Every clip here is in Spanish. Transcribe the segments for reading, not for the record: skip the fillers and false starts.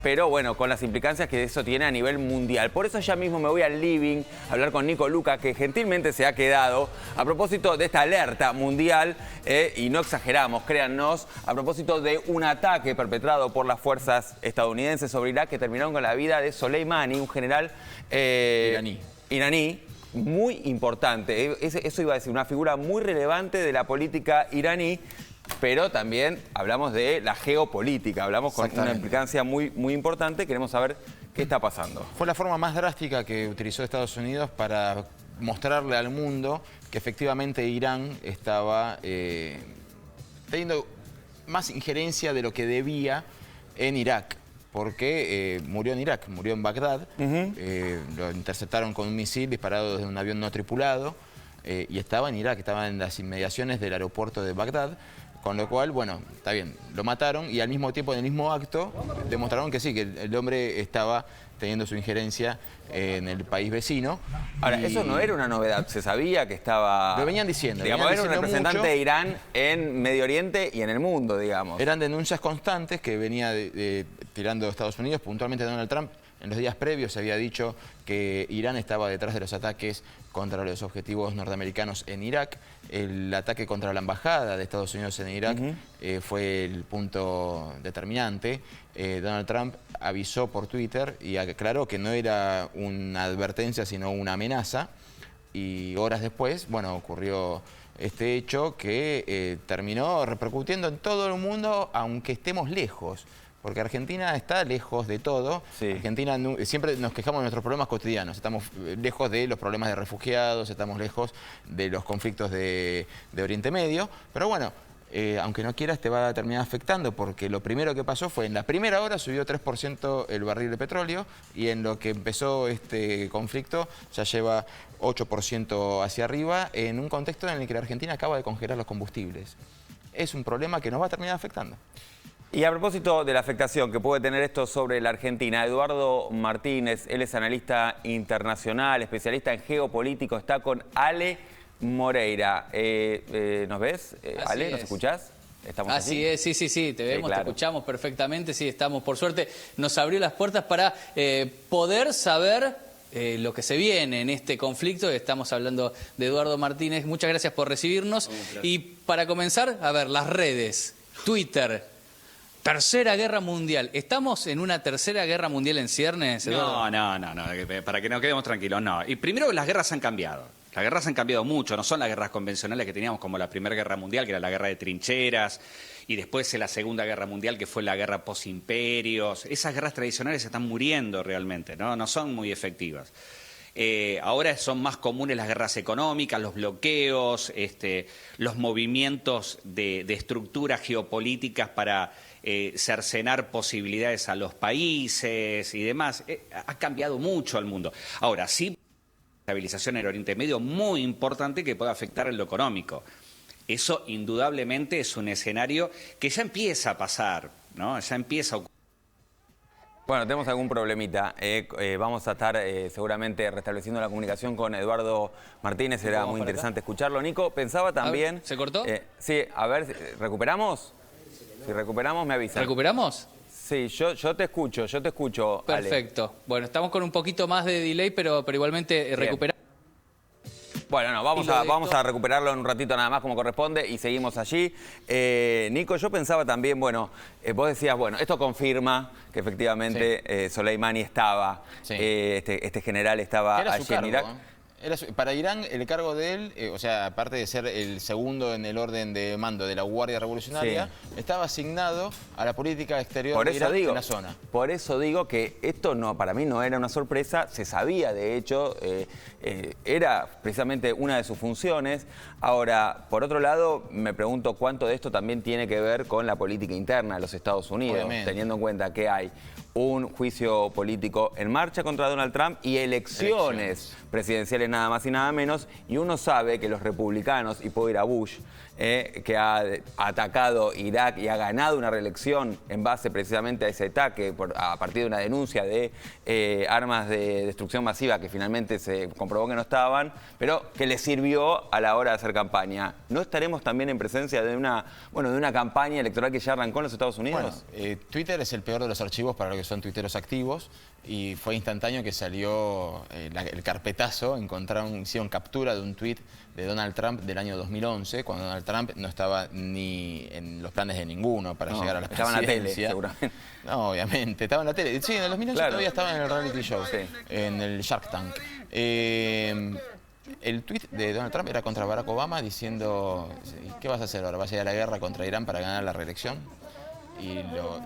Pero bueno, con las implicancias que eso tiene a nivel mundial. Por eso ya mismo me voy al living a hablar con Nico Luca, que gentilmente se ha quedado a propósito de esta alerta mundial, y no exageramos, créannos, a propósito de un ataque perpetrado por las fuerzas estadounidenses sobre Irak que terminaron con la vida de Soleimani, un general iraní. Muy importante, eso iba a decir, una figura muy relevante de la política iraní. Pero también hablamos de la geopolítica, hablamos con una implicancia muy importante. Queremos saber qué está pasando. Fue la forma más drástica que utilizó Estados Unidos para mostrarle al mundo que efectivamente Irán estaba teniendo más injerencia de lo que debía en Irak. Porque murió en Irak, murió en Bagdad. Lo interceptaron con un misil disparado desde un avión no tripulado. Y estaba en Irak, estaba en las inmediaciones del aeropuerto de Bagdad. Con lo cual, bueno, está bien, lo mataron y al mismo tiempo, en el mismo acto, demostraron que sí, que el hombre estaba teniendo su injerencia en el país vecino. Ahora, eso no era una novedad, se sabía que estaba... Lo venían diciendo. Digamos, era un representante de Irán en Medio Oriente y en el mundo, digamos. Eran denuncias constantes que venía tirando Estados Unidos, puntualmente Donald Trump. En los días previos se había dicho que Irán estaba detrás de los ataques contra los objetivos norteamericanos en Irak. El ataque contra la embajada de Estados Unidos en Irak fue el punto determinante. Donald Trump avisó por Twitter y aclaró que no era una advertencia sino una amenaza. Y horas después, bueno, ocurrió este hecho que terminó repercutiendo en todo el mundo, aunque estemos lejos. Porque Argentina está lejos de todo. Sí. Argentina siempre nos quejamos de nuestros problemas cotidianos. Estamos lejos de los problemas de refugiados, estamos lejos de los conflictos de Oriente Medio. Pero bueno, aunque no quieras, te va a terminar afectando, porque lo primero que pasó fue, en la primera hora subió 3% el barril de petróleo, y en lo que empezó este conflicto ya lleva 8% hacia arriba, en un contexto en el que la Argentina acaba de congelar los combustibles. Es un problema que nos va a terminar afectando. Y a propósito de la afectación que puede tener esto sobre la Argentina, Eduardo Martínez, él es analista internacional, especialista en geopolítico, está con Ale Moreira. ¿Nos ves? Ale, ¿nos escuchás? ¿Estamos Así es, sí, te vemos, claro. Te escuchamos perfectamente, sí, estamos, por suerte, nos abrió las puertas para poder saber lo que se viene en este conflicto. Estamos hablando de Eduardo Martínez, muchas gracias por recibirnos. Y para comenzar, a ver, las redes, Twitter... Tercera Guerra Mundial. ¿Estamos en una Tercera Guerra Mundial en ciernes, Eduardo? No, para que nos quedemos tranquilos, no. Y primero, las guerras han cambiado. Las guerras han cambiado mucho, no son las guerras convencionales que teníamos como la Primera Guerra Mundial, que era la guerra de trincheras, y después la Segunda Guerra Mundial, que fue la guerra postimperios. Esas guerras tradicionales están muriendo realmente, no son muy efectivas. Ahora son más comunes las guerras económicas, los bloqueos, los movimientos de estructuras geopolíticas para cercenar posibilidades a los países y demás. Ha cambiado mucho el mundo. Ahora, sí, estabilización en el Oriente Medio muy importante que puede afectar en lo económico. Eso indudablemente es un escenario que ya empieza a pasar, ¿no? Ya empieza a ocurrir. Bueno, tenemos algún problemita. Vamos a estar seguramente restableciendo la comunicación con Eduardo Martínez. Será muy interesante escucharlo. Nico, pensaba también... ¿Se cortó? Sí, a ver, ¿recuperamos? Si recuperamos, me avisan. ¿Recuperamos? Sí, yo te escucho, Perfecto. Ale. Bueno, estamos con un poquito más de delay, pero igualmente recuperamos. Bueno, no, vamos a recuperarlo en un ratito nada más como corresponde y seguimos allí. Nico, yo pensaba también, bueno, vos decías, bueno, esto confirma que efectivamente Soleimani estaba, este general estaba allí en Irak. Para Irán, el cargo de él, o sea, aparte de ser el segundo en el orden de mando de la Guardia Revolucionaria, estaba asignado a la política exterior de Irak en la zona. Por eso digo que esto para mí no era una sorpresa, se sabía, de hecho, era precisamente una de sus funciones. Ahora, por otro lado, me pregunto cuánto de esto también tiene que ver con la política interna de los Estados Unidos, teniendo en cuenta que hay un juicio político en marcha contra Donald Trump y elecciones presidenciales nada más y nada menos, y uno sabe que los republicanos, y puedo ir a Bush, que ha atacado Irak y ha ganado una reelección en base precisamente a ese ataque, a partir de una denuncia de armas de destrucción masiva que finalmente se comprobó que no estaban, pero que le sirvió a la hora de hacer campaña. ¿No estaremos también en presencia de una campaña electoral que ya arrancó en los Estados Unidos? Bueno, Twitter es el peor de los archivos para los que son tuiteros activos y fue instantáneo que salió el carpetazo, hicieron captura de un tuit de Donald Trump del año 2011, cuando Donald Trump no estaba ni en los planes de ninguno para llegar a la presidencia. Estaba en la tele, seguramente. No, obviamente, estaba en la tele. Sí, en el 2011 claro. Todavía estaba en el reality show, Sí. en el Shark Tank. El tuit de Donald Trump era contra Barack Obama diciendo, ¿qué vas a hacer ahora? ¿Vas a ir a la guerra contra Irán para ganar la reelección? Y lo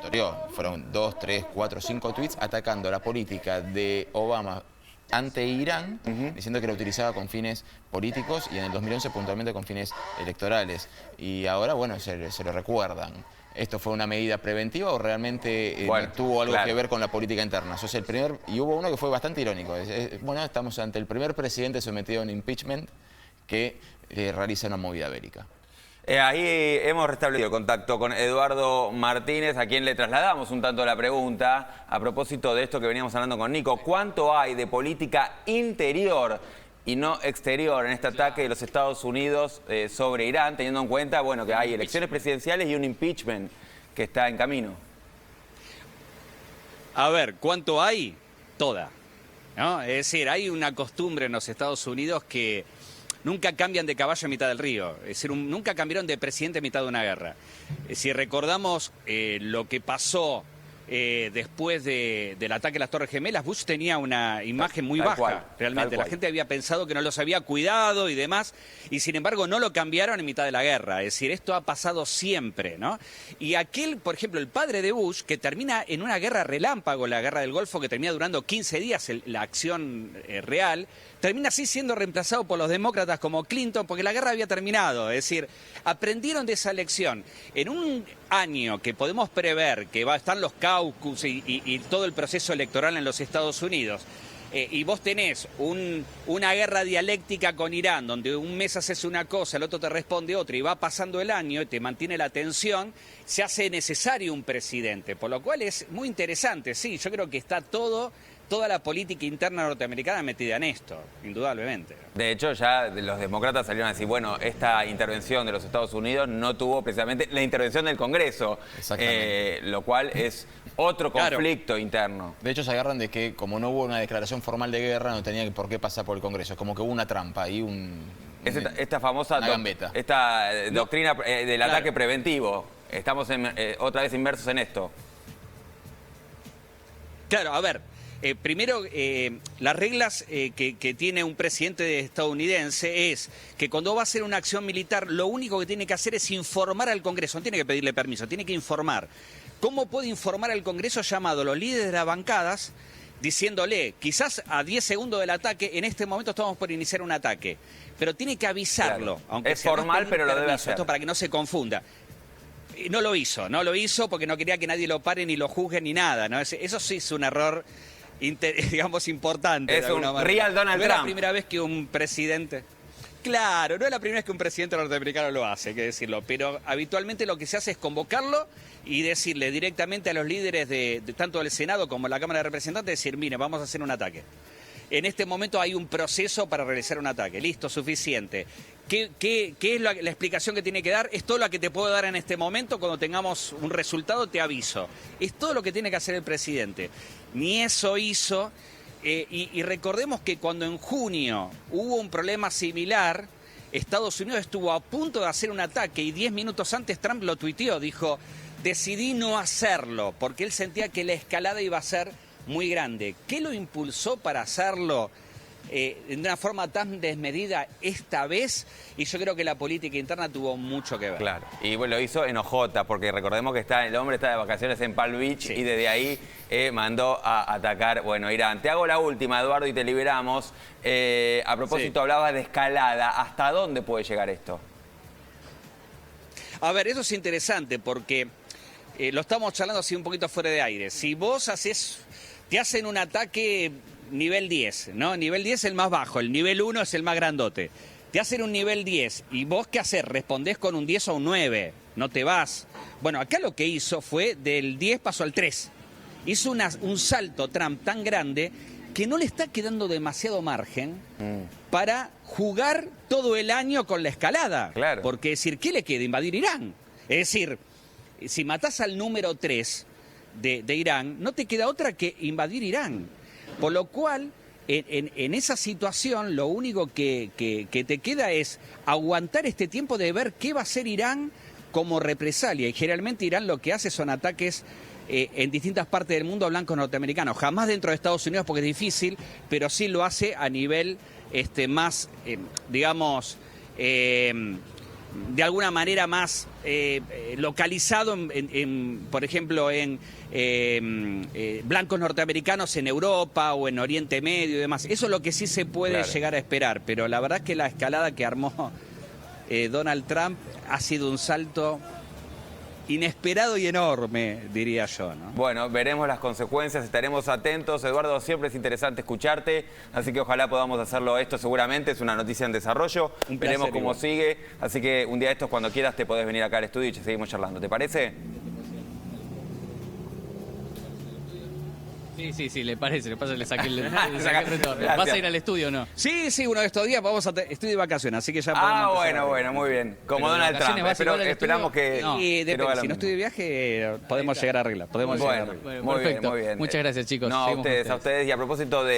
toreó. Fueron 2, 3, 4, 5 tweets atacando la política de Obama ante Irán, diciendo que la utilizaba con fines políticos y en el 2011 puntualmente con fines electorales. Y ahora, bueno, se lo recuerdan. ¿Esto fue una medida preventiva o realmente tuvo algo que ver con la política interna? Eso es el primer, y hubo uno que fue bastante irónico. Bueno, estamos ante el primer presidente sometido a un impeachment que realiza una movida bélica. Ahí hemos restablecido el contacto con Eduardo Martínez, a quien le trasladamos un tanto la pregunta a propósito de esto que veníamos hablando con Nico. ¿Cuánto hay de política interior y no exterior en este ataque de los Estados Unidos sobre Irán, teniendo en cuenta que hay elecciones presidenciales y un impeachment que está en camino? A ver, ¿cuánto hay? Toda, ¿no? Es decir, hay una costumbre en los Estados Unidos que nunca cambian de caballo a mitad del río. Es decir, nunca cambiaron de presidente a mitad de una guerra. Si recordamos lo que pasó después del ataque a las Torres Gemelas, Bush tenía una imagen muy baja, realmente. La gente había pensado que no los había cuidado y demás, y sin embargo no lo cambiaron en mitad de la guerra. Es decir, esto ha pasado siempre, ¿no? Y aquel, por ejemplo, el padre de Bush, que termina en una guerra relámpago, la guerra del Golfo, que termina durando 15 días, la acción real, termina así siendo reemplazado por los demócratas como Clinton, porque la guerra había terminado. Es decir, aprendieron de esa lección. En un año que podemos prever que están los caucus y todo el proceso electoral en los Estados Unidos, y vos tenés una guerra dialéctica con Irán, donde un mes haces una cosa, el otro te responde otra, y va pasando el año y te mantiene la tensión, se hace necesario un presidente, por lo cual es muy interesante. Sí, yo creo que está toda la política interna norteamericana metida en esto, indudablemente. De hecho, ya los demócratas salieron a decir, esta intervención de los Estados Unidos no tuvo precisamente la intervención del Congreso, lo cual es otro conflicto interno. De hecho, se agarran de que como no hubo una declaración formal de guerra, no tenía por qué pasar por el Congreso. Es como que hubo una trampa ahí, esta famosa gambeta. Doctrina del ataque preventivo. Estamos otra vez inmersos en esto. Claro, a ver. Primero, las reglas que tiene un presidente estadounidense es que cuando va a hacer una acción militar, lo único que tiene que hacer es informar al Congreso, no tiene que pedirle permiso, tiene que informar. ¿Cómo puede informar al Congreso llamado a los líderes de las bancadas diciéndole, quizás a 10 segundos del ataque, en este momento estamos por iniciar un ataque, pero tiene que avisarlo? Claro. Aunque es formal, pero lo debe hacer. Esto para que no se confunda. No lo hizo porque no quería que nadie lo pare ni lo juzgue ni nada, ¿no? Eso sí es un error, digamos, importante. Es un real Donald Trump. No es la primera vez que un presidente... Claro, no es la primera vez que un presidente norteamericano lo hace, hay que decirlo, pero habitualmente lo que se hace es convocarlo y decirle directamente a los líderes de tanto del Senado como la Cámara de Representantes, decir, mire, vamos a hacer un ataque. En este momento hay un proceso para realizar un ataque. Listo, suficiente. ¿Qué es la explicación que tiene que dar? Es todo lo que te puedo dar en este momento. Cuando tengamos un resultado te aviso. Es todo lo que tiene que hacer el presidente. Ni eso hizo. Y recordemos que cuando en junio hubo un problema similar, Estados Unidos estuvo a punto de hacer un ataque y 10 minutos antes Trump lo tuiteó. Dijo, decidí no hacerlo porque él sentía que la escalada iba a ser muy grande. ¿Qué lo impulsó para hacerlo de una forma tan desmedida esta vez? Y yo creo que la política interna tuvo mucho que ver. Claro, y lo hizo en Ojota, porque recordemos que el hombre está de vacaciones en Palm Beach y desde ahí mandó a atacar, Irán. Te hago la última, Eduardo, y te liberamos. A propósito, hablabas de escalada. ¿Hasta dónde puede llegar esto? A ver, eso es interesante porque lo estamos charlando así un poquito fuera de aire. Si vos te hacen un ataque nivel 10, ¿no? Nivel 10 es el más bajo, el nivel 1 es el más grandote. te hacen un nivel 10 y vos qué haces, respondés con un 10 o un 9, no te vas. Bueno, acá lo que hizo fue del 10 pasó al 3. Hizo un salto Trump tan grande que no le está quedando demasiado margen para jugar todo el año con la escalada. Claro. Porque decir, ¿qué le queda? Invadir Irán. Es decir, si matás al número 3 de Irán, no te queda otra que invadir Irán. Por lo cual, en esa situación, lo único que te queda es aguantar este tiempo de ver qué va a hacer Irán como represalia. Y generalmente Irán lo que hace son ataques en distintas partes del mundo a blancos norteamericanos. Jamás dentro de Estados Unidos porque es difícil, pero sí lo hace a nivel más, digamos, de alguna manera más localizado, por ejemplo, en blancos norteamericanos en Europa o en Oriente Medio y demás. Eso es lo que sí se puede llegar a esperar, pero la verdad es que la escalada que armó Donald Trump ha sido un salto inesperado y enorme, diría yo, ¿no? Bueno, veremos las consecuencias, estaremos atentos. Eduardo, siempre es interesante escucharte, así que ojalá podamos hacerlo esto seguramente. Es una noticia en desarrollo, veremos cómo sigue. Así que un día de estos, cuando quieras, te podés venir acá al estudio y seguimos charlando. ¿Te parece? Sí, le parece, le saqué el retorno. ¿Vas a ir al estudio o no? Sí, uno de estos días estoy de vacaciones, así que ya podemos bueno, muy bien. Como Donald Trump, esperamos que... No. Y depende, si no estoy de viaje, podemos llegar a arreglar. Muy bien. Muchas gracias, chicos. No, a ustedes. Y a propósito de...